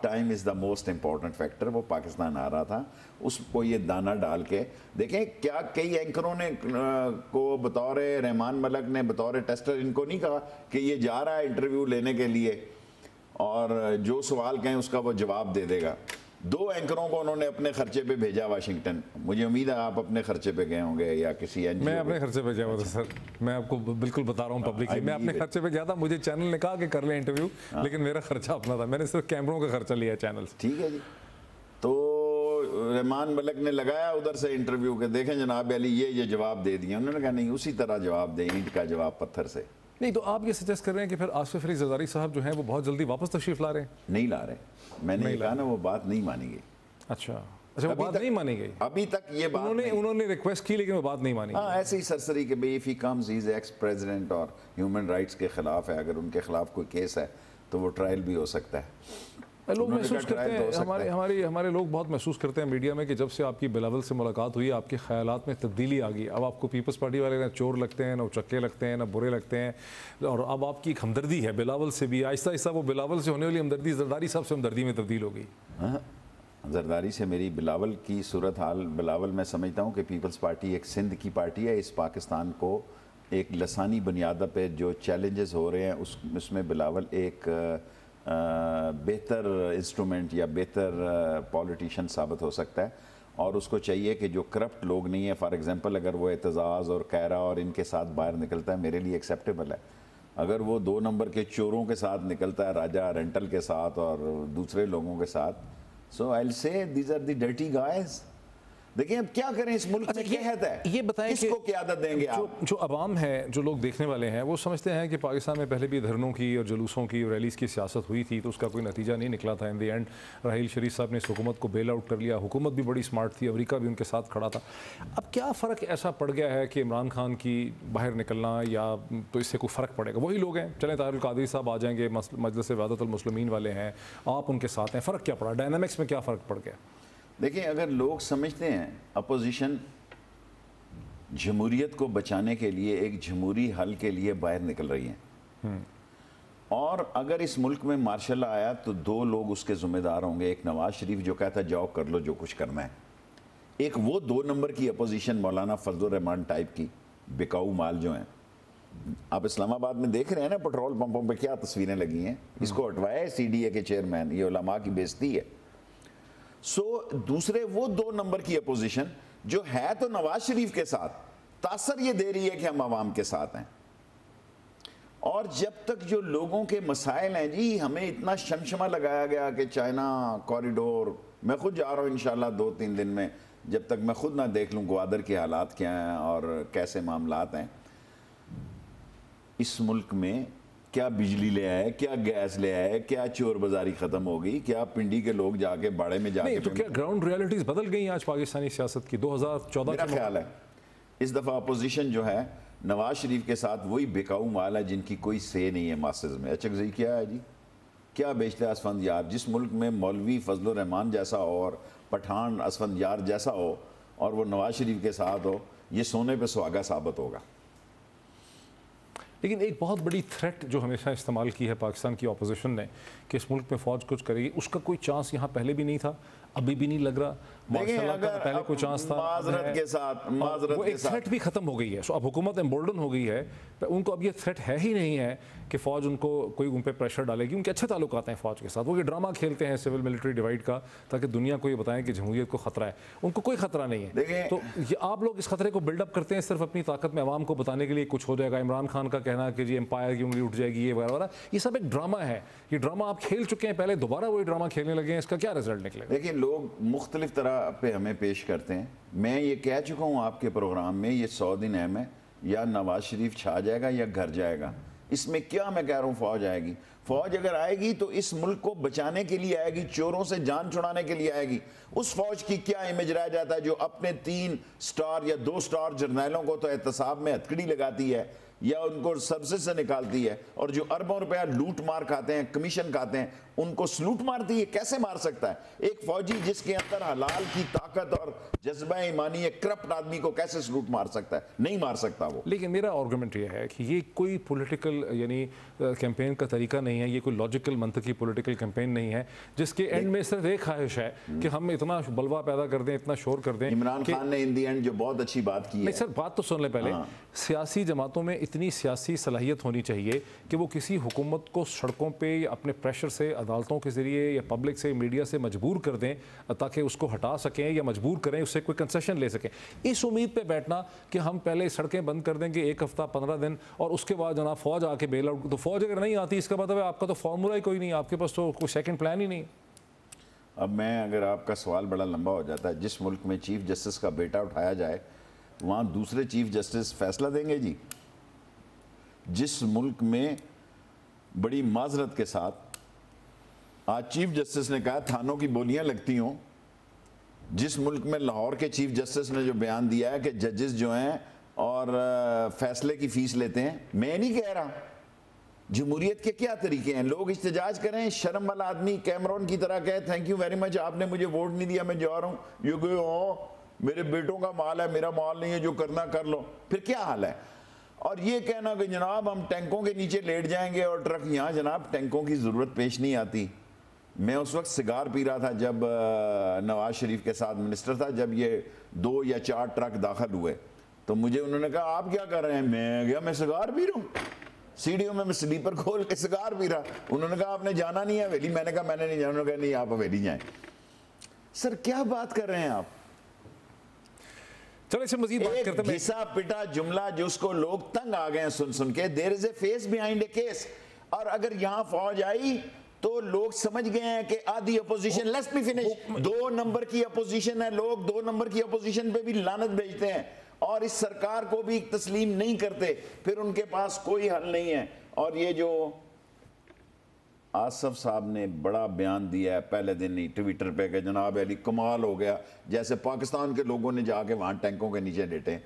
Time is the most important factor. وہ پاکستان آ رہا تھا, اس کو یہ دانہ ڈال کے دیکھیں کیا کئی اینکروں نے کو بطور رحمان ملک نے بطور ٹیسٹر ان کو نہیں کہا کہ یہ جا رہا ہے انٹرویو لینے کے لیے اور جو سوال کہیں اس کا وہ جواب دے دے گا. 2 اینکروں کو انہوں نے اپنے خرچے پہ بھیجا واشنگٹن. مجھے امید ہے آپ اپنے خرچے پہ گئے ہوں گے یا کسی این جی او. میں اپنے خرچے پہ گیا ہوا تھا سر, میں آپ کو بالکل بتا رہا ہوں پبلکلی, میں اپنے خرچے پہ گیا تھا. مجھے چینل نے کہا کہ کر لیں انٹرویو, لیکن میرا خرچہ اپنا تھا, میں نے صرف کیمروں کا خرچہ لیا چینل سے. ٹھیک ہے جی. تو رحمان ملک نے لگایا ادھر سے انٹرویو کے, دیکھیں جناب علی یہ جواب دے دیا. انہوں نے کہا نہیں اسی طرح جواب دیں, اینٹ کا جواب پتھر سے. نہیں تو آپ یہ سجیسٹ کر رہے ہیں کہ پھر آصف علی زرداری صاحب جو ہیں وہ بہت جلدی واپس تشریف لا رہے ہیں؟ نہیں لا رہے, میں نے کہا نا وہ بات نہیں مانی گئی. اچھا وہ بات نہیں مانی گئی ابھی تک. یہ بات انہوں نے ریکویسٹ کی لیکن وہ بات نہیں مانی. ہاں ایسے ہی سرسری کہ بھئی if he comes he is x president اور ہیومن رائٹس کے خلاف ہے, اگر ان کے خلاف کوئی کیس ہے تو وہ ٹرائل بھی ہو سکتا ہے. لوگ محسوس کرتے ہیں, ہمارے لوگ بہت محسوس کرتے ہیں میڈیا میں کہ جب سے آپ کی بلاول سے ملاقات ہوئی آپ کے خیالات میں تبدیلی آ گئی. اب آپ کو پیپلز پارٹی والے نہ چور لگتے ہیں, نہ چکے لگتے ہیں, نہ برے لگتے ہیں, اور اب آپ کی ایک ہمدردی ہے بلاول سے بھی. آہستہ آہستہ وہ بلاول سے ہونے والی ہمدردی زرداری صاحب سے ہمدردی میں تبدیل ہو گئی. زرداری سے میری بلاول کی صورتحال, بلاول میں سمجھتا ہوں کہ پیپلز پارٹی ایک سندھ کی پارٹی ہے. اس پاکستان کو ایک لسانی بنیادوں پہ جو چیلنجز ہو رہے ہیں اس میں بلاول ایک بہتر انسٹرومنٹ یا بہتر پولیٹیشین ثابت ہو سکتا ہے. اور اس کو چاہیے کہ جو کرپٹ لوگ نہیں ہیں, فار ایگزامپل اگر وہ اعتزاز اور کیرا اور ان کے ساتھ باہر نکلتا ہے میرے لیے ایکسیپٹیبل ہے. اگر وہ 2 نمبر کے چوروں کے ساتھ نکلتا ہے, راجہ رینٹل کے ساتھ اور دوسرے لوگوں کے ساتھ, so I'll say these are the dirty guys. دیکھیں اب کیا کریں, اس ملک میں قحط ہے, یہ بتائیں کس کو قیادت دیں گے آپ؟ جو عوام ہے, جو لوگ دیکھنے والے ہیں, وہ سمجھتے ہیں کہ پاکستان میں پہلے بھی دھرنوں کی اور جلوسوں کی اور ریلیز کی سیاست ہوئی تھی تو اس کا کوئی نتیجہ نہیں نکلا تھا. ان دی اینڈ راحیل شریف صاحب نے اس حکومت کو بیل آؤٹ کر لیا. حکومت بھی بڑی سمارٹ تھی, امریکہ بھی ان کے ساتھ کھڑا تھا. اب کیا فرق ایسا پڑ گیا ہے کہ عمران خان کی باہر نکلنا یا تو اس سے کوئی فرق پڑے گا؟ وہی لوگ ہیں, چلیں طاہر القادری صاحب آ جائیں گے, مجلس وحدت المسلمین والے ہیں, آپ ان کے ساتھ ہیں, فرق کیا پڑا؟ ڈائنامکس میں کیا فرق پڑ گیا؟ دیکھیں اگر لوگ سمجھتے ہیں اپوزیشن جمہوریت کو بچانے کے لیے ایک جمہوری حل کے لیے باہر نکل رہی ہیں, اور اگر اس ملک میں مارشل لا آیا تو 2 لوگ اس کے ذمہ دار ہوں گے. ایک نواز شریف جو کہتا ہے جاؤ کر لو جو کچھ کرنا ہے, ایک وہ 2 نمبر کی اپوزیشن مولانا فضل الرحمان ٹائپ کی بکاؤ مال جو ہیں. آپ اسلام آباد میں دیکھ رہے ہیں نا پٹرول پمپوں پہ کیا تصویریں لگی ہیں, اس کو ہٹوایا ہے سی ڈی اے کے چیئرمین. یہ علماء کی بےزتی ہے. دوسرے وہ 2 نمبر کی اپوزیشن جو ہے تو نواز شریف کے ساتھ, تاثر یہ دے رہی ہے کہ ہم عوام کے ساتھ ہیں. اور جب تک جو لوگوں کے مسائل ہیں, جی ہمیں اتنا شمشمہ لگایا گیا کہ چائنا کوریڈور, میں خود جا رہا ہوں انشاءاللہ 2-3 دن میں, جب تک میں خود نہ دیکھ لوں گوادر کے حالات کیا ہیں اور کیسے معاملات ہیں. اس ملک میں کیا بجلی لے آئے, کیا گیس لے آئے, کیا چور بازاری ختم ہو گئی, کیا پنڈی کے لوگ جا کے باڑے میں جا کے, تو کیا گراؤنڈ ریالٹیز بدل گئی ہیں آج پاکستانی سیاست کی 2014؟ میرا خیال ہے اس دفعہ اپوزیشن جو ہے نواز شریف کے ساتھ وہی بکاؤ مال ہے جن کی کوئی سے نہیں ہے ماسز میں. اچھا کیا ہے جی, کیا بیچتے ہیں اسفند یار؟ جس ملک میں مولوی فضل الرحمان جیسا ہو اور پٹھان اسفند یار جیسا ہو اور وہ نواز شریف کے ساتھ ہو, یہ سونے پہ سہاگا ثابت ہوگا. لیکن ایک بہت بڑی تھریٹ جو ہمیشہ استعمال کی ہے پاکستان کی اپوزیشن نے کہ اس ملک میں فوج کچھ کرے گی, اس کا کوئی چانس یہاں پہلے بھی نہیں تھا, ابھی بھی نہیں لگ رہا. پہلے کوئی چانس تھا, معذرت کے ساتھ وہ ایک تھریٹ بھی ختم ہو گئی ہے. اب حکومت امبولڈن ہو گئی ہے, ان کو اب یہ تھریٹ ہے ہی نہیں ہے کہ فوج ان کو کوئی ان پہ پریشر ڈالے گی. ان کے اچھے تعلقات ہیں فوج کے ساتھ, وہ یہ ڈرامہ کھیلتے ہیں سول ملٹری ڈیوائڈ کا تاکہ دنیا کو یہ بتائیں کہ جمہوریت کو خطرہ ہے. ان کو کوئی خطرہ نہیں ہے. تو یہ آپ لوگ اس خطرے کو بلڈ اپ کرتے ہیں صرف اپنی طاقت میں عوام کو بتانے کے لیے کچھ ہو جائے گا. عمران خان کا کہنا کہ جی امپائر کی انگلی اٹھ جائے گی, یہ وغیرہ, یہ سب ایک ڈرامہ ہے. یہ ڈرامہ آپ کھیل چکے ہیں پہلے, دوبارہ وہی ڈرامہ کھیلنے لگے ہیں. اس کا کیا رزلٹ نکلے گا؟ دیکھیں لوگ مختلف طرح پہ ہمیں پیش کرتے ہیں. میں یہ کہہ چکا ہوں آپ کے پروگرام میں, یہ 100 دن اہم ہے, یا نواز شریف چھا جائے گا یا گھر جائے گا. اس میں کیا میں کہہ رہا ہوں فوج آئے گی. فوج اگر آئے گی تو اس ملک کو بچانے کے لیے آئے گی, چوروں سے جان چھڑانے کے لیے آئے گی. اس فوج کی کیا امیج رہ جاتا ہے جو اپنے 3 سٹار یا 2 سٹار جرنیلوں کو تو احتساب میں ہتھکڑی لگاتی ہے, یا ان کو سروسز سے نکالتی ہے، اور جو اربوں روپیہ لوٹ مار کھاتے ہیں، کمیشن کھاتے ہیں، ان کو سلوٹ مارتی ہے؟ کیسے مار سکتا ہے ایک فوجی جس کے اندر حلال کی طاقت اور جذبہ ایمانی ہے، کرپٹ آدمی کو کیسے سلوٹ مار سکتا ہے؟ نہیں مار سکتا وہ. لیکن میرا آرگومنٹ یہ ہے کہ یہ کوئی پولیٹیکل یعنی کیمپین کا طریقہ نہیں ہے، یہ کوئی لاجیکل منطقی پولیٹیکل کیمپین نہیں ہے جس کے اینڈ میں صرف ایک خواہش ہے کہ ہم اتنا بلوا پیدا کر دیں، اتنا شور کر دیں. عمران خان نے ان دی اینڈ جو بہت اچھی بات کی ہے. نہیں سر، بات تو سن لیں پہلے. سیاسی جماعتوں میں اتنی سیاسی صلاحیت ہونی چاہیے کہ وہ کسی حکومت کو سڑکوں پہ یا اپنے پریشر سے عدالتوں کے ذریعے یا پبلک سے، میڈیا سے مجبور کر دیں تاکہ اس کو ہٹا سکیں یا مجبور کریں، اس سے کوئی کنسیشن لے سکیں. اس امید پہ بیٹھنا کہ ہم پہلے سڑکیں بند کر دیں گے 1 ہفتہ 15 دن اور اس کے بعد جناب فوج آ کے بیل آؤٹ، تو فوج اگر نہیں آتی اس کا مطلب ہے آپ کا تو فارمولا ہی کوئی نہیں، آپ کے پاس تو کوئی سیکنڈ پلان ہی نہیں. اب میں اگر آپ کا سوال بڑا لمبا ہو جاتا ہے، جس ملک میں چیف جسٹس کا بیٹا اٹھایا جائے وہاں دوسرے چیف جسٹس فیصلہ دیں گے جی؟ جس ملک میں بڑی معذرت کے ساتھ آج چیف جسٹس نے کہا تھانوں کی بولیاں لگتی ہوں، جس ملک میں لاہور کے چیف جسٹس نے جو بیان دیا ہے کہ ججز جو ہیں اور فیصلے کی فیس لیتے ہیں، میں نہیں کہہ رہا، جمہوریت کے کیا طریقے ہیں؟ لوگ احتجاج کریں، شرم والا آدمی کیمرون کی طرح کہے تھینک یو ویری مچ، آپ نے مجھے ووٹ نہیں دیا، میں جا رہا ہوں، یہ کہ میرے بیٹوں کا مال ہے، میرا مال نہیں ہے، جو کرنا کر لو. پھر کیا حال ہے؟ اور یہ کہنا کہ جناب ہم ٹینکوں کے نیچے لیٹ جائیں گے اور ٹرک، یہاں جناب ٹینکوں کی ضرورت پیش نہیں آتی. میں اس وقت سگار پی رہا تھا جب نواز شریف کے ساتھ منسٹر تھا، جب یہ 2 یا 4 ٹرک داخل ہوئے تو مجھے انہوں نے کہا آپ کیا کر رہے ہیں؟ میں گیا میں سگار پی رہا ہوں، سیڑھیوں میں سلیپر کھول کے سگار پی رہا. انہوں نے کہا آپ نے جانا نہیں ہے حویلی؟ میں نے کہا میں نے نہیں جانا. انہوں نے کہا نہیں آپ حویلی جائیں. سر کیا بات کر رہے ہیں آپ؟ چلے سے مزید بات کرتے ہیں. گھسا پٹا جملہ جس کو لوگ تنگ آ گئے ہیں سن کے. دیر از اے فیس بیہائنڈ اے کیس. اور اگر یہاں فوج آئی تو لوگ سمجھ گئے ہیں کہ آدھی opposition, let's be finish, 2 number کی اپوزیشن ہے. لوگ 2 نمبر کی اپوزیشن پہ بھی لعنت بھیجتے ہیں اور اس سرکار کو بھی تسلیم نہیں کرتے، پھر ان کے پاس کوئی حل نہیں ہے. اور یہ جو آصف صاحب نے بڑا بیان دیا ہے پہلے دن ہی ٹویٹر پہ کہ جناب علی کمال ہو گیا، جیسے پاکستان کے لوگوں نے جا کے وہاں ٹینکوں کے نیچے لیٹے.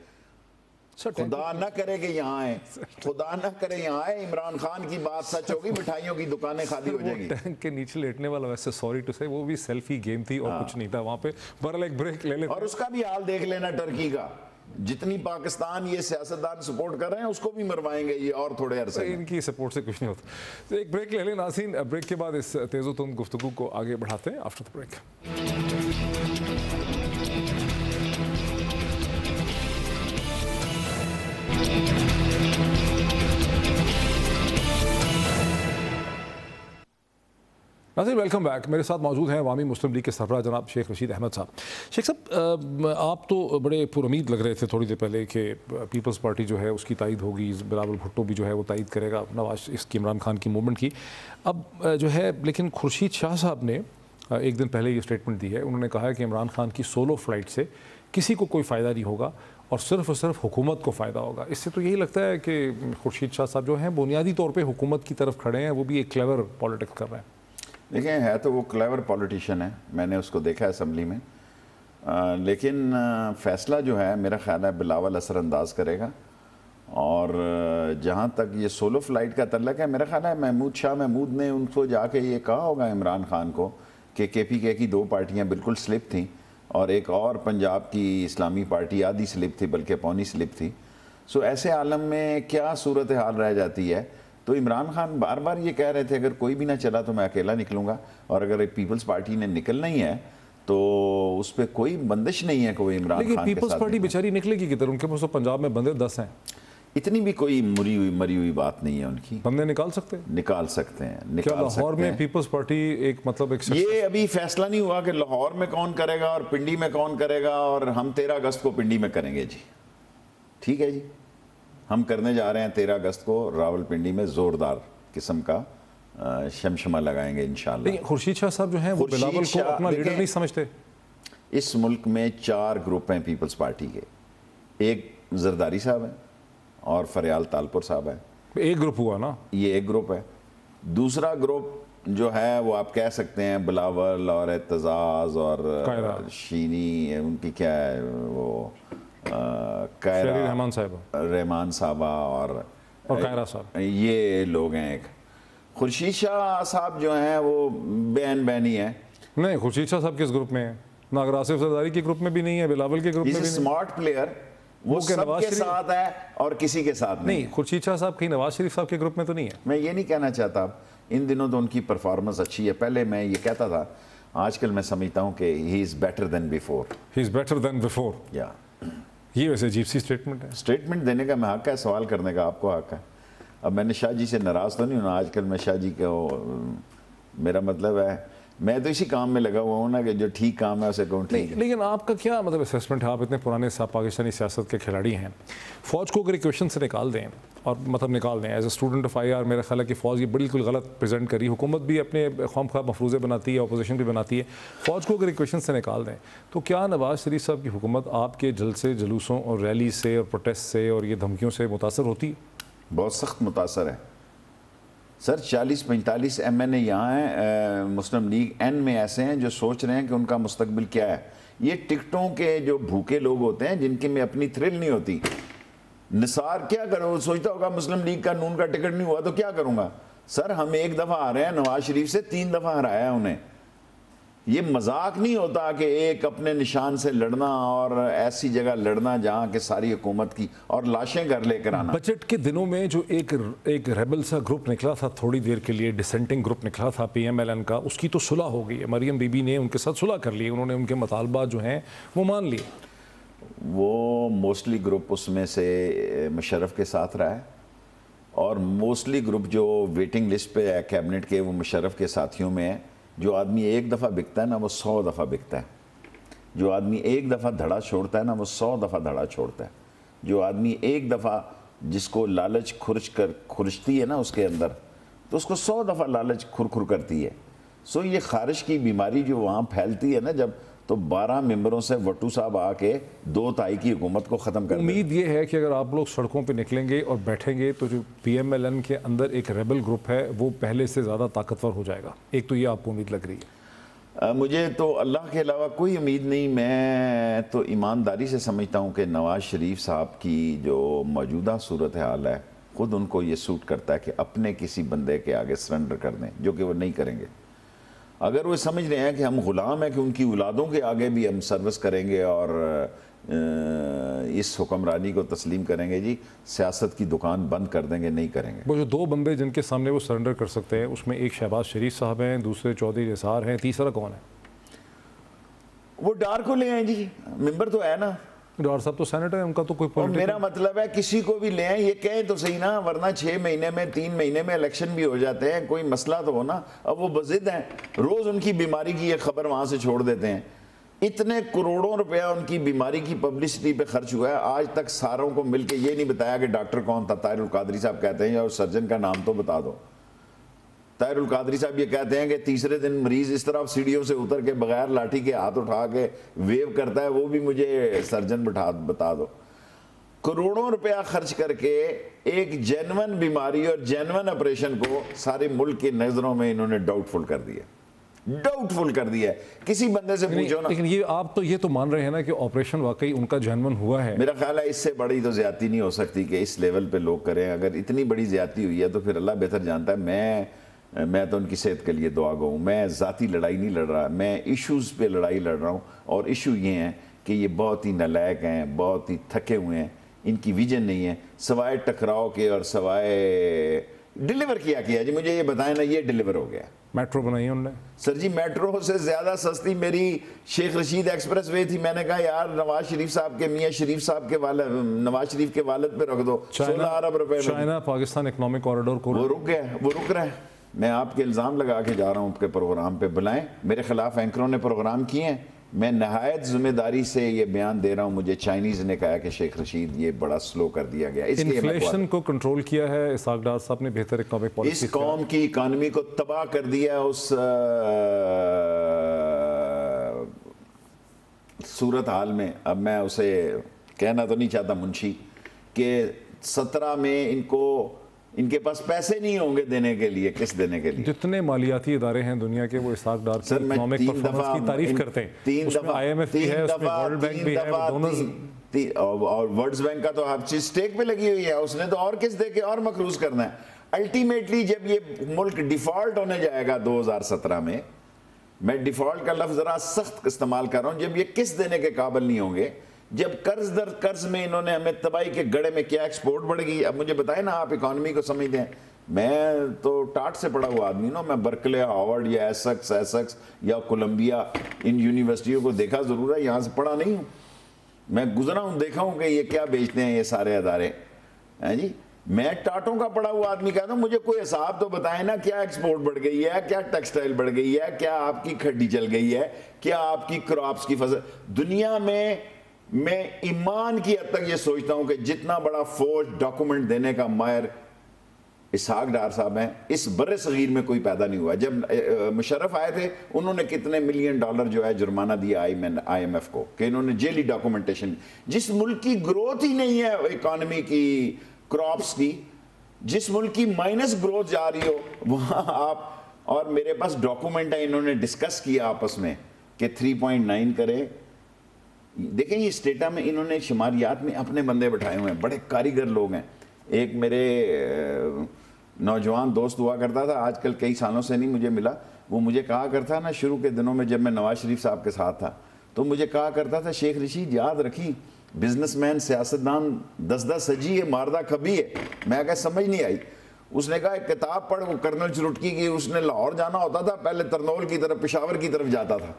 خدا نہ کرے کہ یہاں آئے، خدا نہ کرے یہاں آئے، عمران خان کی بات سچ ہوگی، مٹھائیوں کی دکانیں خالی ہو جائیں گی. ٹینک کے نیچے لیٹنے والا ویسے سوری ٹو سے وہ بھی سیلفی گیم تھی اور کچھ نہیں تھا وہاں پہ. بہرحال ایک بریک لے لیتے اور اس کا بھی حال دیکھ لینا ٹرکی کا، جتنی پاکستان یہ سیاستدان سپورٹ کر رہے ہیں اس کو بھی مروائیں گے یہ اور تھوڑے عرصے. ان کی سپورٹ سے کچھ نہیں ہوتا. تو ایک بریک لے لیں ناظرین، بریک کے بعد اس تیز و تند گفتگو کو آگے بڑھاتے ہیں آفٹر دا بریک. ناظرین ویلکم بیک. میرے ساتھ موجود ہیں عوامی مسلم لیگ کے سربراہ جناب شیخ رشید احمد صاحب. شیخ صاحب آپ تو بڑے پر امید لگ رہے تھے تھوڑی دیر پہلے کہ پیپلز پارٹی جو ہے اس کی تائید ہوگی، بلاول بھٹو بھی جو ہے وہ تائید کرے گا نواز اس کی عمران خان کی موومنٹ کی. اب جو ہے لیکن خورشید شاہ صاحب نے ایک دن پہلے یہ اسٹیٹمنٹ دی ہے. انہوں نے کہا ہے کہ عمران خان کی سولو فلائٹ سے کسی کو کوئی فائدہ نہیں ہوگا اور صرف حکومت کو فائدہ ہوگا. اس سے تو یہی لگتا ہے کہ خورشید شاہ صاحب جو ہیں بنیادی طور پہ حکومت کی طرف کھڑے ہیں، وہ بھی ایک کلیور پالیٹکس کر رہے ہیں. دیکھیں ہے تو وہ کلیور پولیٹیشین ہے، میں نے اس کو دیکھا اسمبلی میں، لیکن فیصلہ جو ہے میرا خیال ہے بلاول اثر انداز کرے گا. اور جہاں تک یہ سولو فلائٹ کا تعلق ہے، میرا خیال ہے محمود شاہ محمود نے ان کو جا کے یہ کہا ہوگا عمران خان کو کہ کے پی کے کی 2 پارٹیاں بالکل سلپ تھیں اور ایک اور پنجاب کی اسلامی پارٹی آدھی سلپ تھی بلکہ پونی سلپ تھی. سو ایسے عالم میں کیا صورتحال رہ جاتی ہے؟ تو عمران خان بار بار یہ کہہ رہے تھے اگر کوئی بھی نہ چلا تو میں اکیلا نکلوں گا، اور اگر پیپلز پارٹی نے نکلنا ہی ہے تو اس پہ کوئی بندش نہیں ہے کہ وہ عمران خان کے ساتھ. لیکن پیپلز پارٹی بیچاری نکلے گی کدھر؟ ان کے پاس تو پنجاب میں بندے 10 ہیں. اتنی بھی کوئی مری ہوئی بات نہیں ہے ان کی. بندے نکال سکتے ہیں، نکال سکتے ہیں. کیا لاہور میں پیپلز پارٹی ایک یہ ابھی فیصلہ نہیں ہوا کہ لاہور میں کون کرے گا اور پنڈی میں کون کرے گا، اور ہم 13 اگست کو پنڈی میں کریں گے جی. ٹھیک ہے جی، ہم کرنے جا رہے ہیں 13 اگست کو راول پنڈی میں زوردار قسم کا شمشمہ لگائیں گے انشاءاللہ. لیکن خورشید شاہ صاحب جو ہیں وہ بلاول کو اپنا لیڈر نہیں سمجھتے. اس ملک میں 4 گروپ ہیں پیپلز پارٹی کے. ایک زرداری صاحب ہیں اور فریال تالپور صاحب ہیں. ایک گروپ ہوا نا، یہ ایک گروپ ہے. دوسرا گروپ جو ہے وہ آپ کہہ سکتے ہیں بلاول اور اعتزاز اور شینی، ان کی کیا ہے وہ رحمان صاحبہ اور اور کائرہ صاحب، یہ لوگ ہیں. ایک خورشید شاہ صاحب جو ہیں وہ بین بینی ہیں. نہیں، خورشید شاہ صاحب کس گروپ میں ہیں؟ ناگر آصف زرداری کے گروپ میں بھی نہیں ہے، بلاول کے گروپ میں بھی نہیں. اسمارٹ پلیئر، وہ سب کے ساتھ ہے اور کسی کے ساتھ نہیں. خورشید شاہ صاحب کہیں نواز شریف صاحب کے گروپ میں تو نہیں ہے. میں یہ نہیں کہنا چاہتا، ان دنوں تو ان کی پرفارمنس اچھی ہے. پہلے میں یہ کہتا تھا، آج کل میں سمجھتا ہوں کہ he is better than before. He is better than before. یا یہ ویسے عجیب سی اسٹیٹمنٹ ہے. اسٹیٹمنٹ دینے کا میں حق ہے، سوال کرنے کا آپ کو حق ہے. اب میں نے شاہ جی سے ناراض تو نہیں ہونا. آج کل میں شاہ جی کو، میرا مطلب ہے میں تو اسی کام میں لگا ہوا ہوں نا کہ جو ٹھیک کام ہے اسے کہوں ٹھیک ہے. لیکن آپ کا کیا مطلب اسیسمنٹ ہے؟ آپ اتنے پرانے پاکستانی سیاست کے کھلاڑی ہیں. فوج کو اگر ایکویشن سے نکال دیں اور مطلب نکال دیں as a student of I R, میرا خیال ہے کہ فوج یہ بالکل غلط پریزنٹ کری. حکومت بھی اپنے خواہ خواہ مفروضے بناتی ہے، اپوزیشن بھی بناتی ہے. فوج کو اگر ایکویشن سے نکال دیں تو کیا نواز شریف صاحب کی حکومت آپ کے جلسے، جلوسوں اور ریلی سے اور پروٹیسٹ سے اور یہ دھمکیوں سے متاثر ہوتی ہے؟ بہت سخت متاثر ہے سر. 40-45 ایم این اے یہاں ہیں مسلم لیگ این میں ایسے ہیں جو سوچ رہے ہیں کہ ان کا مستقبل کیا ہے. یہ ٹکٹوں کے جو بھوکے لوگ ہوتے ہیں جن کے میں اپنی تھرل نہیں ہوتی. نثار کیا کرو، سوچتا ہوگا مسلم لیگ کا نون کا ٹکٹ نہیں ہوا تو کیا کروں گا. سر ہم ایک دفعہ آ رہے ہیں نواز شریف سے 3 دفعہ ہرایا انہیں. یہ مذاق نہیں ہوتا کہ ایک اپنے نشان سے لڑنا اور ایسی جگہ لڑنا جہاں کہ ساری حکومت کی اور لاشیں گھر لے کر آنا. بجٹ کے دنوں میں جو ایک ریبل سا گروپ نکلا تھا تھوڑی دیر کے لیے، ڈسینٹنگ گروپ نکلا تھا پی ایم ایل این کا، اس کی تو صلح ہو گئی ہے. مریم بی بی نے ان کے ساتھ صلح کر لی، انہوں نے ان کے مطالبات جو ہیں وہ مان لیے. وہ موسٹلی گروپ اس میں سے مشرف کے ساتھ رہا ہے، اور موسٹلی گروپ جو ویٹنگ لسٹ پہ ہے کیبنٹ کے وہ مشرف کے ساتھیوں میں ہے. جو آدمی ایک دفعہ بکتا ہے نا وہ 100 دفعہ بکتا ہے. جو آدمی ایک دفعہ دھڑا چھوڑتا ہے نا وہ 100 دفعہ دھڑا چھوڑتا ہے. جو آدمی ایک دفعہ جس کو لالچ کھرچتی ہے نا اس کے اندر، تو اس کو 100 دفعہ لالچ کھر کرتی ہے. سو یہ خارش کی بیماری جو وہاں پھیلتی ہے نا جب، تو 12 ممبروں سے وٹو صاحب آ کے 2 تائی کی حکومت کو ختم کر دیں. امید یہ ہے کہ اگر آپ لوگ سڑکوں پہ نکلیں گے اور بیٹھیں گے تو جو پی ایم ایل این کے اندر ایک ریبل گروپ ہے وہ پہلے سے زیادہ طاقتور ہو جائے گا. ایک تو یہ آپ کو امید لگ رہی ہے؟ مجھے تو اللہ کے علاوہ کوئی امید نہیں. میں تو ایمانداری سے سمجھتا ہوں کہ نواز شریف صاحب کی جو موجودہ صورتحال ہے خود ان کو یہ سوٹ کرتا ہے کہ اپنے کسی بندے کے آگے سرنڈر کر دیں، جو کہ وہ نہیں کریں گے. اگر وہ سمجھ رہے ہیں کہ ہم غلام ہیں کہ ان کی اولادوں کے آگے بھی ہم سروس کریں گے اور اس حکمرانی کو تسلیم کریں گے، جی سیاست کی دکان بند کر دیں گے، نہیں کریں گے. وہ جو 2 بندے جن کے سامنے وہ سرنڈر کر سکتے ہیں اس میں ایک شہباز شریف صاحب ہیں، دوسرے چودھری نثار ہیں، تیسرا کون ہے؟ وہ ڈار کو لے آئیں جی، ممبر تو ہے نا. ڈار صاحب تو سینیٹر ہے، ان کا تو کوئی اور میرا مطلب ہے کسی کو بھی لے آئیں، یہ کہیں تو صحیح نا، ورنہ 6 مہینے میں 3 مہینے میں الیکشن بھی ہو جاتے ہیں، کوئی مسئلہ تو ہونا. اب وہ بضد ہیں، روز ان کی بیماری کی یہ خبر وہاں سے چھوڑ دیتے ہیں. اتنے کروڑوں روپیہ ان کی بیماری کی پبلسٹی پہ خرچ ہوا ہے، آج تک ساروں کو مل کے یہ نہیں بتایا کہ ڈاکٹر کون تھا. طاہر القادری صاحب کہتے ہیں اور سرجن کا نام تو بتا دو. طاہر القادری صاحب یہ کہتے ہیں کہ تیسرے دن مریض اس طرح سیڑھیوں سے اتر کے بغیر لاٹھی کے ہاتھ اٹھا کے ویو کرتا ہے، وہ بھی مجھے سرجن بتا دو. کروڑوں روپیہ خرچ کر کے ایک جینون بیماری اور جینون آپریشن کو سارے ملک کی نظروں میں انہوں نے ڈاؤٹ فل کر دیا. کسی بندے سے پوچھو نا. لیکن یہ آپ تو یہ تو مان رہے ہیں نا کہ آپریشن واقعی ان کا جینون ہوا ہے. میرا خیال ہے اس سے بڑی تو زیادتی نہیں ہو سکتی کہ اس لیول پہ لوگ کریں. اگر اتنی بڑی زیادتی ہوئی ہے تو پھر اللہ بہتر جانتا ہے. میں تو ان کی صحت کے لیے دعا گو ہوں. میں ذاتی لڑائی نہیں لڑ رہا، میں ایشوز پہ لڑائی لڑ رہا ہوں. اور ایشو یہ ہیں کہ یہ بہت ہی نالائق ہیں، بہت ہی تھکے ہوئے ہیں، ان کی ویژن نہیں ہے سوائے ٹکراؤ کے اور سوائے ڈیلیور کیا جی. مجھے یہ بتائیں نا، یہ ڈیلیور ہو گیا. میٹرو بنائی انہوں نے سر جی، میٹرو سے زیادہ سستی میری شیخ رشید ایکسپریس وے تھی. میں نے کہا یار نواز شریف صاحب کے میاں شریف صاحب کے والد، نواز شریف کے والد پہ رکھ دو 16 ارب روپے میں. چائنا پاکستان اکنامک کوریڈور کو وہ رک گیا، وہ رک رہا ہے. میں آپ کے الزام لگا کے جا رہا ہوں کے پروگرام پہ. بلائیں، میرے خلاف اینکروں نے پروگرام کیے ہیں. میں نہایت ذمہ داری سے یہ بیان دے رہا ہوں. مجھے چائنیز نے کہا کہ شیخ رشید یہ بڑا سلو کر دیا گیا. اس لیے انفلیشن کو کنٹرول کیا ہے اسحاق ڈار صاحب نے، بہتر اکنامک پالیسی، اس قوم کی اکانومی کو تباہ کر دیا. اس صورت حال میں اب میں اسے کہنا تو نہیں چاہتا منشی کہ 17 میں ان کے پاس پیسے نہیں ہوں گے دینے کے لیے، قسط دینے کے لیے. جتنے مالیاتی ادارے ہیں دنیا کے وہ اسحاق ڈار کی اکنامک پرفارمنس کی تعریف کرتے ہیں. اس میں آئی ایم ایف بھی ہے، اس میں ورلڈ بینک بھی ہے. اور ورلڈ بینک کا تو ہر چیز سٹیک پہ لگی ہوئی ہے, اس نے تو اور کس دے کے اور مقروض کرنا ہے. الٹیمیٹلی جب یہ ملک ڈیفالٹ ہونے جائے گا 2017 میں ڈیفالٹ کا لفظ ذرا سخت استعمال کر رہا ہوں, جب یہ قسط دینے کے قابل نہیں ہوں گے, جب قرض در قرض میں انہوں نے ہمیں تباہی کے گڑھے میں کیا ایکسپورٹ بڑھ گئی. اب مجھے بتائیں نا, آپ اکانومی کو سمجھتے ہیں, میں تو ٹاٹ سے پڑھا ہوا آدمی ہوں, میں برکلے, ہارورڈ یا ایسکس یا کولمبیا ان یونیورسٹیوں کو دیکھا ضرور ہے, یہاں سے پڑھا نہیں ہوں, میں گزرا ہوں, دیکھا ہوں کہ یہ کیا بیچتے ہیں یہ سارے ادارے ہیں جی. میں ٹاٹوں کا پڑھا ہوا آدمی کہتا ہوں مجھے کوئی حساب تو بتائیں نا, کیا ایکسپورٹ بڑھ گئی ہے, کیا ٹیکسٹائل بڑھ گئی ہے, کیا آپ کی کھڈی چل گئی ہے, کیا آپ کی کراپس کی فصل. دنیا میں ایمان کی حد تک یہ سوچتا ہوں کہ جتنا بڑا فوج ڈاکومنٹ دینے کا ماہر اسحاق ڈار صاحب ہیں, اس بر صغیر میں کوئی پیدا نہیں ہوا. جب مشرف آئے تھے انہوں نے کتنے $1 ملین جو ہے جرمانہ دیا آئی ایم ایف کو کہ انہوں نے جیلی ڈاکومنٹیشن. جس ملک کی گروتھ ہی نہیں ہے اکانومی کی, کراپس کی, جس ملک کی مائنس گروتھ جا رہی ہو, وہاں آپ, اور میرے پاس ڈاکومنٹ ہے, انہوں نے ڈسکس کیا آپس میں کہ 3.9 کرے. دیکھیں یہ اسٹیٹا میں انہوں نے شماریات میں اپنے بندے بٹھائے ہوئے ہیں, بڑے کاریگر لوگ ہیں. ایک میرے نوجوان دوست ہوا کرتا تھا, آج کل کئی سالوں سے نہیں مجھے ملا, وہ مجھے کہا کرتا نا شروع کے دنوں میں جب میں نواز شریف صاحب کے ساتھ تھا, تو مجھے کہا کرتا تھا شیخ رشید یاد رکھی بزنس مین سیاستدان 10 سجی ہے, ماردہ کبھی ہے. میں کہا سمجھ نہیں آئی. اس نے کہا ایک کتاب پڑھ, وہ کرنل چرٹکی کی, اس نے لاہور جانا ہوتا تھا, پہلے ترنول کی طرف, پشاور کی طرف جاتا تھا,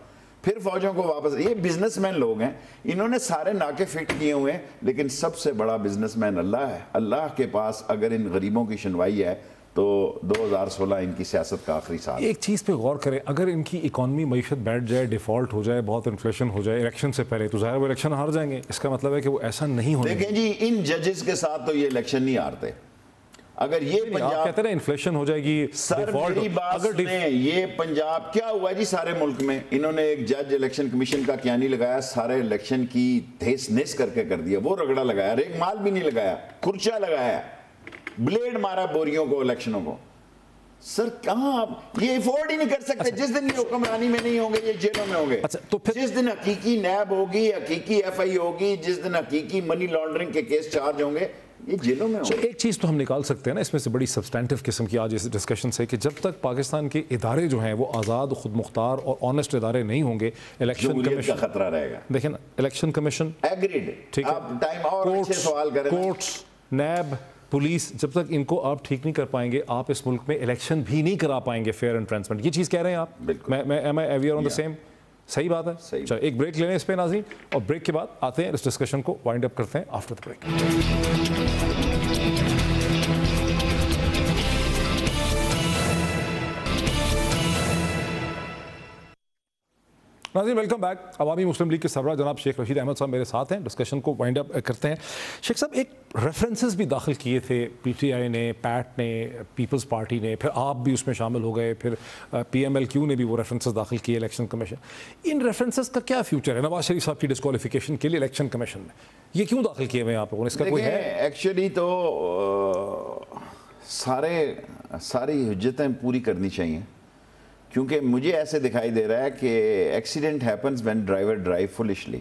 پھر فوجوں کو واپس. یہ بزنس مین لوگ ہیں, انہوں نے سارے ناکے فٹ کیے ہوئے ہیں, لیکن سب سے بڑا بزنس مین اللہ ہے. اللہ کے پاس اگر ان غریبوں کی شنوائی ہے تو 2016 ان کی سیاست کا آخری سال. ایک چیز پہ غور کریں, اگر ان کی اکانومی معیشت بیٹھ جائے, ڈیفالٹ ہو جائے, بہت انفلیشن ہو جائے الیکشن سے پہلے, تو ظاہر وہ الیکشن ہار جائیں گے. اس کا مطلب ہے کہ وہ ایسا نہیں ہونے. دیکھیں جی ان ججز کے ساتھ تو یہ الیکشن نہیں ہارتے. اگر یہ پنجاب کہتے ہیں انفلیشن ہو جائے گی, سر میری بات سنیں, یہ پنجاب کیا ہوا ہے جی سارے ملک میں, انہوں نے ایک جج الیکشن کمیشن کا کیا نہیں لگایا, سارے الیکشن کی دھیس نیس کر کے کر دیا. وہ رگڑا لگایا, ریک مال بھی نہیں لگایا, کھرچا لگایا, بلیڈ مارا بوریوں کو, الیکشنوں کو. سر کہاں آپ یہ افورڈ ہی نہیں کر سکتے. جس دن یہ حکمرانی میں نہیں ہوں گے یہ جیلوں میں ہوں گے. جس دن حقیقی نیب ہوگی, حقیقی ایف آئی ہوگی, جس دن حقیقی منی لانڈرنگ کے کیس چارج ہوں گے, یہ جیلوں میں ہوں گے. ایک چیز تو ہم نکال سکتے ہیں نا اس میں سے بڑی سبسٹینٹیو قسم کی آج اس ڈسکشن سے, کہ جب تک پاکستان کے ادارے جو ہیں وہ آزاد, خود مختار اور آنیسٹ ادارے نہیں ہوں گے, الیکشن کمیشن کا خطرہ رہے گا. دیکھیں نا, الیکشن کمیشن ایگریڈ, ٹھیک ہے, کورٹس, نیب, پولیس, جب تک ان کو آپ ٹھیک نہیں کر پائیں گے, آپ اس ملک میں الیکشن بھی نہیں کرا پائیں گے فیئر اینڈ ٹرانسپیرنٹ. یہ چیز کہہ رہے ہیں آپ, صحیح بات ہے. چلو ایک بریک لے لیں اس پہ ناظرین, اور بریک کے بعد آتے ہیں اس ڈسکشن کو وائنڈ اپ کرتے ہیں آفٹر دا بریک. ناظرین ویلکم بیک. عوامی مسلم لیگ کے سربراہ جناب شیخ رشید احمد صاحب میرے ساتھ ہیں, ڈسکشن کو وائنڈ اپ کرتے ہیں. شیخ صاحب ایک ریفرنسز بھی داخل کیے تھے پی ٹی آئی نے, پیٹ نے, پیپلز پارٹی نے, پھر آپ بھی اس میں شامل ہو گئے, پھر پی ایم ایل کیو نے بھی وہ ریفرنسز داخل کیے الیکشن کمیشن. ان ریفرنسز کا کیا فیوچر ہے نواز شریف صاحب کی ڈسکوالیفیکیشن کے لیے الیکشن کمیشن میں؟ یہ کیوں داخل کیے ہوئے ہیں آپ لوگوں نے, اس کا کوئی ہے؟ ایکچولی تو ساری حجتیں پوری کرنی چاہیے, کیونکہ مجھے ایسے دکھائی دے رہا ہے کہ accident happens when driver drive foolishly,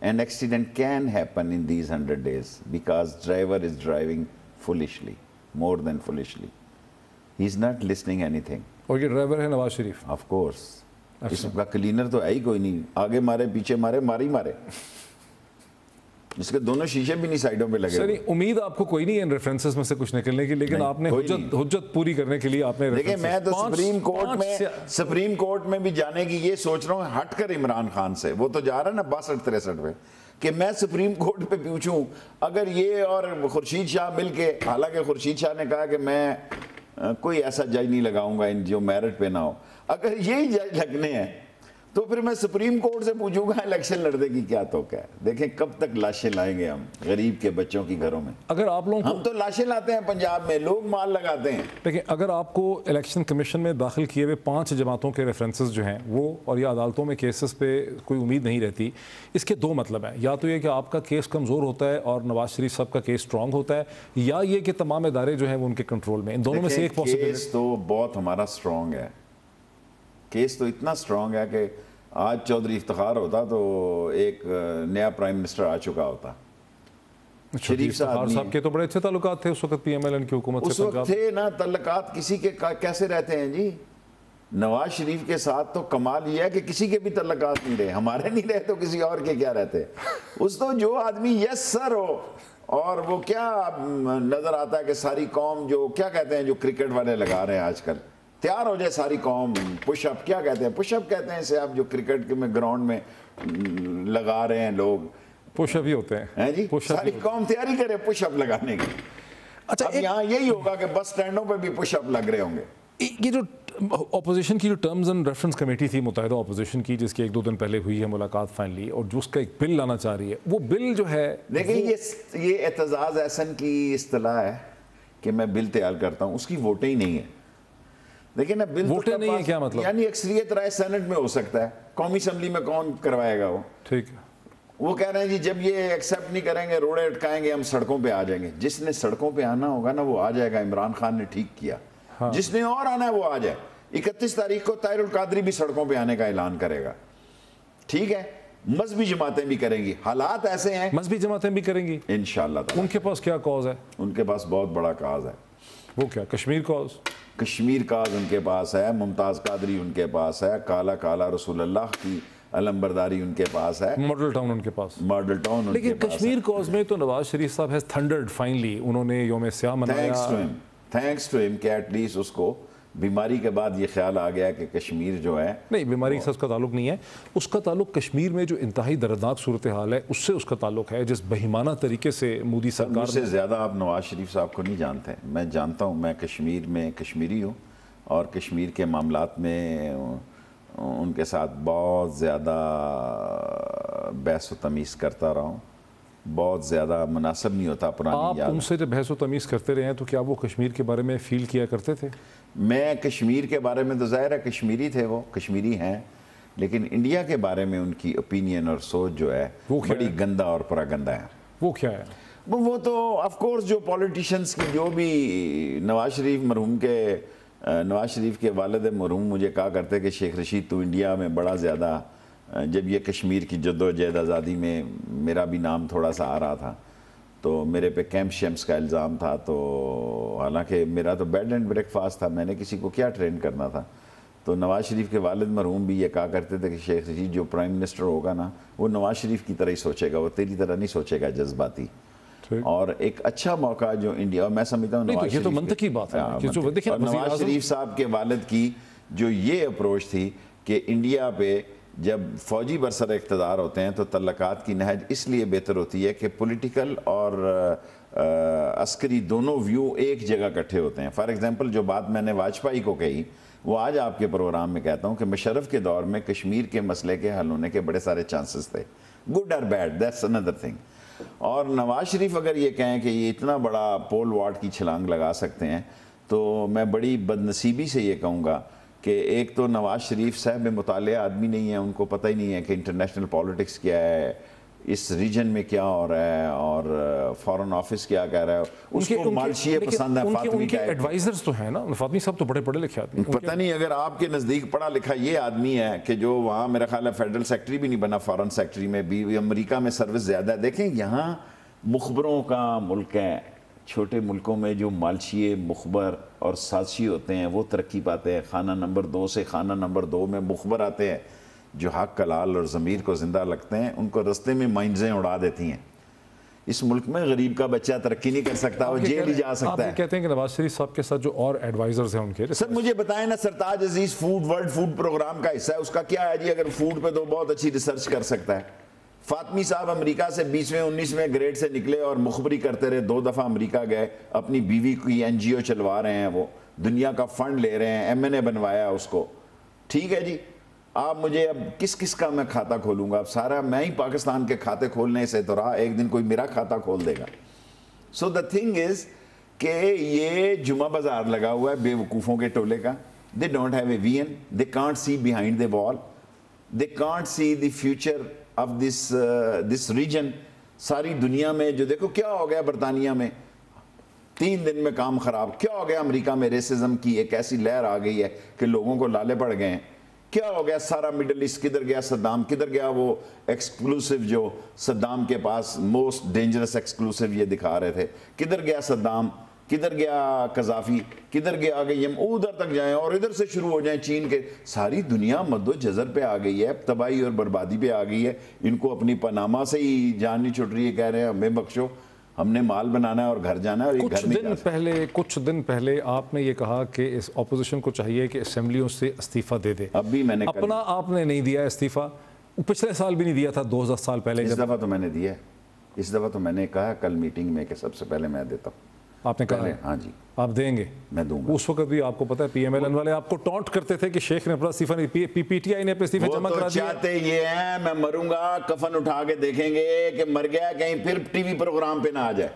and accident can happen in these 100 days because driver is driving foolishly, more than foolishly, he is not listening anything. اور یہ ڈرائیور ہے نواز شریف, آف کورس. اس کا کلینر تو ہے ہی کوئی نہیں, آگے مارے پیچھے مارے, ماری مارے, جس کے دونوں شیشے بھی نہیں سائڈوں پہ لگے. سر امید آپ کو کوئی نہیں ہے ان ریفرنسز میں سے کچھ نکلنے کی, لیکن آپ نے حجت پوری کرنے کے لیے آپ نے, دیکھیں میں تو سپریم کورٹ میں بھی جانے کی یہ سوچ رہا ہوں, ہٹ کر عمران خان سے, وہ تو جا رہا ہے نا 62-63 پہ, کہ میں سپریم کورٹ پہ پوچھوں اگر یہ اور خورشید شاہ مل کے, حالانکہ خورشید شاہ نے کہا کہ میں کوئی ایسا جج نہیں لگاؤں گا جو میرٹ پہ نہ ہو, اگر یہی جج لگنے ہیں تو پھر میں سپریم کورٹ سے پوچھوں گا الیکشن لڑنے کی کیا توقع ہے. دیکھیں کب تک لاشیں لائیں گے ہم غریب کے بچوں کی گھروں میں. اگر آپ لوگ, ہم تو لاشیں لاتے ہیں پنجاب میں, لوگ مال لگاتے ہیں. دیکھیں اگر آپ کو الیکشن کمیشن میں داخل کیے ہوئے 5 جماعتوں کے ریفرنسز جو ہیں وہ, اور یہ عدالتوں میں کیسز پہ کوئی امید نہیں رہتی, اس کے 2 مطلب ہیں. یا تو یہ کہ آپ کا کیس کمزور ہوتا ہے اور نواز شریف صاحب کا کیس اسٹرانگ ہوتا ہے, یا یہ کہ تمام ادارے جو ہیں وہ ان کے کنٹرول میں. ان دونوں میں سے ایک پاسبل. کیس تو بہت ہمارا اسٹرانگ ہے, کیس تو اتنا اسٹرانگ ہے کہ آج چودھری افتخار ہوتا تو ایک نیا پرائم منسٹر آ چکا ہوتا. شریف صاحب کے تو بڑے اچھے تعلقات تھے اس وقت پی ایم ایل این کی حکومت سے. اس وقت تھے نا تعلقات, کسی کے کیسے رہتے ہیں جی. نواز شریف کے ساتھ تو کمال یہ ہے کہ کسی کے بھی تعلقات نہیں رہے, ہمارے نہیں رہے تو کسی اور کے کیا رہتے. اس تو جو آدمی یس سر ہو, اور وہ کیا نظر آتا ہے کہ ساری قوم جو کیا کہتے ہیں جو کرکٹ والے لگا رہے ہیں آج کل, تیار ہو جائے ساری قوم, پش اپ کیا کہتے ہیں, پش اپ کہتے ہیں اسے آپ جو کرکٹ میں گراؤنڈ میں لگا رہے ہیں لوگ, پش اپ ہی ہوتے ہیں جی, ساری قوم تیاری کرے پش اپ لگانے کی. اچھا اب یہاں یہی ہوگا کہ بس سٹینڈوں پہ بھی پش اپ لگ رہے ہوں گے. یہ جو اپوزیشن کی جو ٹرمز اینڈ ریفرنس کمیٹی تھی متحدہ اپوزیشن کی, جس کی 1-2 دن پہلے ہوئی ہے ملاقات فائنلی, اور جو اس کا ایک بل لانا چاہ رہی ہے, وہ بل جو ہے دیکھیں یہ اعتزاز احسن کی اصطلاح ہے کہ میں بل تیار کرتا ہوں, اس کی ووٹیں ہی نہیں ہے. دیکھیں نا بل ووٹیں نہیں ہے کیا مطلب؟ یعنی اکثریت رائے سینٹ میں ہو سکتا ہے, قومی اسمبلی میں کون کروائے گا وہ. ٹھیک ہے, وہ کہہ رہے ہیں جی جب یہ ایکسیپٹ نہیں کریں گے, روڑے اٹکائیں گے, ہم سڑکوں پہ آ جائیں گے. جس نے سڑکوں پہ آنا ہوگا نا وہ آ جائے گا, عمران خان نے ٹھیک کیا. جس نے اور آنا ہے وہ آ جائے. 31 تاریخ کو طاہر القادری بھی سڑکوں پہ آنے کا اعلان کرے گا, ٹھیک ہے. مذہبی جماعتیں بھی کریں گی, حالات ایسے ہیں. مذہبی جماعتیں بھی کریں گی انشاءاللہ تعالی. ان کے پاس کیا کاز ہے؟ ان کے پاس بہت بڑا کاز ہے. وہ کیا؟ کشمیر کاز. کشمیر کاز ان کے پاس ہے, ممتاز قادری ان کے پاس ہے, کالا کالا رسول اللہ کی علم برداری ان کے پاس ہے, ماڈل ٹاؤن ان کے پاس, ماڈل ٹاؤن ان کے پاس. لیکن کشمیر کاز میں تو نواز شریف صاحب ہیز تھنڈرڈ فائنلی, انہوں نے یوم سیاہ منایا. تھینکس ٹو ہم کہ ایٹ لیسٹ اس کو بیماری کے بعد یہ خیال آ گیا کہ کشمیر جو ہے, نہیں بیماری سے اس کا تعلق نہیں ہے, اس کا تعلق کشمیر میں جو انتہائی دردناک صورتحال ہے اس سے اس کا تعلق ہے, جس بہیمانہ طریقے سے مودی سرکار. مجھ سے زیادہ آپ نواز شریف صاحب کو نہیں جانتے. میں جانتا ہوں, میں کشمیر میں کشمیری ہوں, اور کشمیر کے معاملات میں ان کے ساتھ بہت زیادہ بحث و تمیز کرتا رہا ہوں. بہت زیادہ مناسب نہیں ہوتا پرانی. آپ ان سے جب بحث و تمیز کرتے رہے ہیں تو کیا وہ کشمیر کے بارے میں فیل کیا کرتے تھے؟ میں کشمیر کے بارے میں تو ظاہر ہے کشمیری تھے, وہ کشمیری ہیں, لیکن انڈیا کے بارے میں ان کی اوپینین اور سوچ جو ہے بڑی گندا اور پراگندا ہے. وہ کیا ہے؟ وہ تو آف کورس جو پولیٹیشنز کی جو بھی نواز شریف کے والد مرحوم مجھے کہا کرتے کہ شیخ رشید تو انڈیا میں بڑا زیادہ, جب یہ کشمیر کی جد و جہد آزادی میں میرا بھی نام تھوڑا سا آ رہا تھا تو میرے پہ کیمپ شیمپس کا الزام تھا. تو حالانکہ میرا تو بیڈ اینڈ بریک فاسٹ تھا, میں نے کسی کو کیا ٹرین کرنا تھا. تو نواز شریف کے والد مرحوم بھی یہ کہا کرتے تھے کہ شیخ رشید جو پرائم منسٹر ہوگا نا وہ نواز شریف کی طرح ہی سوچے گا, وہ تیری طرح نہیں سوچے گا جذباتی. اور ایک اچھا موقع جو انڈیا, میں سمجھتا ہوں نواز یہ تو منطقی بات ہے, نواز شریف صاحب کے والد کی جو یہ اپروچ تھی کہ انڈیا پہ جب فوجی برسر اقتدار ہوتے ہیں تو تعلقات کی نہج اس لیے بہتر ہوتی ہے کہ پولیٹیکل اور عسکری دونوں ویو ایک جگہ اکٹھے ہوتے ہیں. فار ایگزامپل جو بات میں نے واجپئی کو کہی وہ آج آپ کے پروگرام میں کہتا ہوں کہ مشرف کے دور میں کشمیر کے مسئلے کے حل ہونے کے بڑے سارے چانسز تھے, گڈ اور بیڈ, دیٹس اندر تھنگ. اور نواز شریف اگر یہ کہیں کہ یہ اتنا بڑا پول واٹ کی چھلانگ لگا سکتے ہیں تو میں بڑی بدنصیبی سے یہ کہوں گا کہ ایک تو نواز شریف صاحب مطالعہ آدمی نہیں ہے, ان کو پتہ ہی نہیں ہے کہ انٹرنیشنل پالیٹکس کیا ہے, اس ریجن میں کیا ہو رہا ہے, اور فارن آفس کیا کہہ رہا ہے. اس کو مالشیے پسند ہے. ان کے ایڈوائزرز تو ہیں نا, فاطمی صاحب تو بڑے پڑھے لکھے آدمی. پتہ نہیں اگر آپ کے نزدیک پڑھا لکھا یہ آدمی ہے کہ جو وہاں میرا خیال ہے فیڈرل سیکٹری بھی نہیں بنا, فارن سیکٹری میں بھی, امریکہ میں سروس زیادہ ہے. دیکھیں یہاں مخبروں کا ملک ہے, چھوٹے ملکوں میں جو مالشیے مخبر اور سازشی ہوتے ہیں وہ ترقی پاتے ہیں. خانہ نمبر 2 سے خانہ نمبر 2 میں مخبر آتے ہیں جو حق کلال اور ضمیر کو زندہ لگتے ہیں, ان کو رستے میں مائنزیں اڑا دیتی ہیں. اس ملک میں غریب کا بچہ ترقی نہیں کر سکتا, وہ جیل ہی جا سکتا ہے. آپ کہتے ہیں کہ نواز شریف صاحب کے ساتھ جو اور ایڈوائزرز ہیں ان کے, سر مجھے بتائیں نا, سرتاج عزیز ورلڈ فوڈ پروگرام کا حصہ ہے, اس کا کیا ہے جی؟ اگر فوڈ پہ تو بہت اچھی ریسرچ کر سکتا ہے. فاطمی صاحب امریکہ سے 20ویں 19ویں گریڈ سے نکلے اور مخبری کرتے رہے, 2 دفعہ امریکہ گئے, اپنی بیوی کی NGO چلوا رہے ہیں, وہ دنیا کا فنڈ لے رہے ہیں, MNA بنوایا اس کو. ٹھیک ہے جی, آپ مجھے اب کس کا میں کھاتا کھولوں گا؟ اب سارا میں ہی پاکستان کے کھاتے کھولنے سے تو رہا, ایک دن کوئی میرا کھاتا کھول دے گا. سو دا تھنگ از کہ یہ جمعہ بازار لگا ہوا ہے بے وقوفوں کے ٹولے کا. They don't have a vision, they can't see behind the wall, they can't see the future of this region. ساری دنیا میں جو دیکھو کیا ہو گیا برطانیہ میں 3 دن میں کام خراب, کیا ہو گیا امریکہ میں ریسزم کی ایک ایسی لہر آ گئی ہے کہ لوگوں کو لالے پڑ گئے ہیں کیا ہو گیا سارا مڈل ایسٹ؟ کدھر گیا صدام؟ کدھر گیا وہ ایکسکلوسیو جو صدام کے پاس موسٹ ڈینجرس ایکسکلوسیو یہ دکھا رہے تھے؟ کدھر گیا صدام؟ کدھر گیا قذافی؟ کدھر گیا آگے یم ادھر تک جائیں اور ادھر سے شروع ہو جائیں چین کے. ساری دنیا مد و جزر پہ آ گئی ہے, تباہی اور بربادی پہ آ گئی ہے. ان کو اپنی پاناما سے ہی جان نہیں چھٹ رہی ہے, کہہ رہے ہیں ہمیں بخشو, ہم نے مال بنانا ہے اور گھر جانا ہے, اور یہ گھر نہیں جا سکتے. کچھ دن پہلے آپ نے یہ کہا کہ اس اپوزیشن کو چاہیے کہ اسمبلیوں سے استعفیٰ دے دے. اب بھی میں نے اپنا آپ نے نہیں دیا استعفیٰ, پچھلے سال بھی نہیں دیا تھا, 2010 سال پہلے. اس دفعہ تو میں نے دیا ہے, اس دفعہ تو میں نے کہا کل میٹنگ میں کہ سب سے پہلے میں دیتا ہوں. آپ نے کہا ہے؟ ہاں جی آپ دیں گے؟ میں دوں گا. اس وقت بھی آپ کو پتا ہے پی ایم ایل این والے آپ کو ٹونٹ کرتے تھے کہ شیخ نے اپنا استعفیٰ نہیں, پی ٹی آئی نے اپنا استعفیٰ جمع کرا دیا. وہ تو چاہتے یہ ہیں میں مروں گا, کفن اٹھا کے دیکھیں گے کہ مر گیا, کہیں پھر ٹی وی پروگرام پہ نہ آ جائے.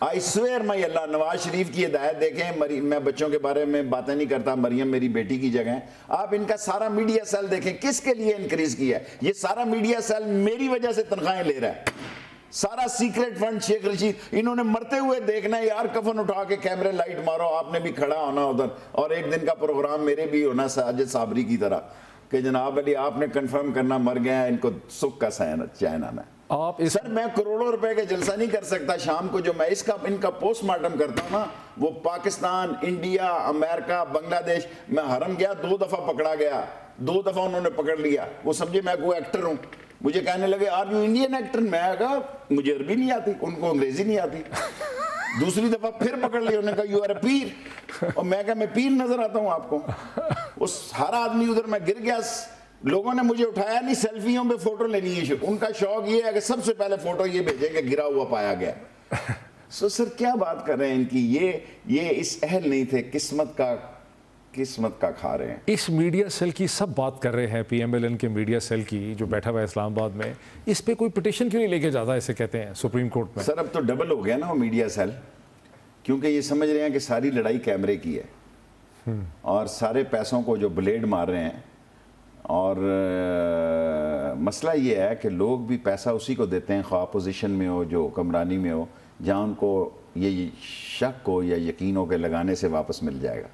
آئی سویئر میں اللہ, نواز شریف کی ہدایت دیکھیں, میں بچوں کے بارے میں باتیں نہیں کرتا, مریم میری بیٹی کی جگہ ہے. آپ ان کا سارا میڈیا سیل دیکھیں کس کے لیے انکریز کیا ہے. یہ سارا میڈیا سیل میری وجہ سے تنخواہیں لے رہا ہے. سارا سیکریٹ فنڈ شیخ رشید, انہوں نے مرتے ہوئے دیکھنا ہے یار, کفن اٹھا کے کیمرے لائٹ مارو, آپ نے بھی کھڑا ہونا ادھر, اور ایک دن کا پروگرام میرے بھی ہونا ساجد صابری کی طرح کہ جناب علی آپ نے کنفرم کرنا مر گیا, ان کو سکھ کا چین آنا ہے. سر میں کروڑوں روپے کا جلسہ نہیں کر سکتا شام کو, جو میں ان کا پوسٹ مارٹم کرتا ہوں نا, وہ پاکستان, انڈیا, امریکہ, بنگلہ دیش. میں حرم گیا 2 دفعہ پکڑا گیا, 2 دفعہ انہوں نے پکڑ لیا, وہ سمجھے میں کوئی ایکٹر ہوں. مجھے کہنے لگے آر یو انڈین ایکٹر؟ میں کہا مجھے عربی نہیں آتی, ان کو انگریزی نہیں آتی. دوسری دفعہ پھر پکڑ لیا, انہوں نے کہا یو آر اے پیر, اور میں کہا میں پیر نظر آتا ہوں آپ کو. اس ہر آدمی ادھر, میں گر گیا, لوگوں نے مجھے اٹھایا نہیں, سیلفیوں پہ فوٹو لینی ہے. ان کا شوق یہ ہے کہ سب سے پہلے فوٹو یہ بھیجیں کہ گرا ہوا پایا گیا. سر کیا بات کر رہے ہیں ان کی, یہ اس اہل نہیں تھے, قسمت کا کھا رہے ہیں. اس میڈیا سیل کی سب بات کر رہے ہیں, پی ایم ایل این کے میڈیا سیل کی جو بیٹھا ہوا ہے اسلام آباد میں, اس پہ کوئی پٹیشن کیوں نہیں لے کے جاتا ایسے کہتے ہیں سپریم کورٹ میں؟ سر اب تو ڈبل ہو گیا نا وہ میڈیا سیل, کیونکہ یہ سمجھ رہے ہیں کہ ساری لڑائی کیمرے کی ہے, اور سارے پیسوں کو جو بلیڈ مار رہے ہیں. اور مسئلہ یہ ہے کہ لوگ بھی پیسہ اسی کو دیتے ہیں, خواہ اپوزیشن میں ہو, جو حکمرانی میں ہو, جہاں ان کو یہ شک ہو یا یقین ہو کہ لگانے سے واپس مل جائے گا.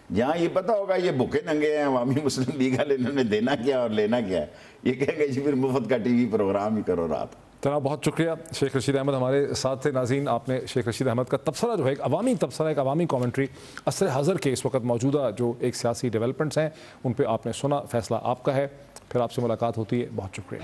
جہاں یہ پتہ ہوگا یہ بھوکے ننگے ہیں عوامی مسلم لیگ والے, انہوں نے دینا کیا اور لینا کیا ہے, یہ کہیں گے جی پھر مفت کا ٹی وی پروگرام ہی کرو رات. جناب بہت شکریہ. شیخ رشید احمد ہمارے ساتھ تھے. ناظرین, آپ نے شیخ رشید احمد کا تبصرہ جو ہے ایک عوامی تبصرہ, ایک عوامی کامنٹری عصر حاضر کے اس وقت موجودہ جو ایک سیاسی ڈیولپمنٹس ہیں ان پہ آپ نے سنا, فیصلہ آپ کا ہے. پھر آپ سے ملاقات ہوتی ہے. بہت شکریہ.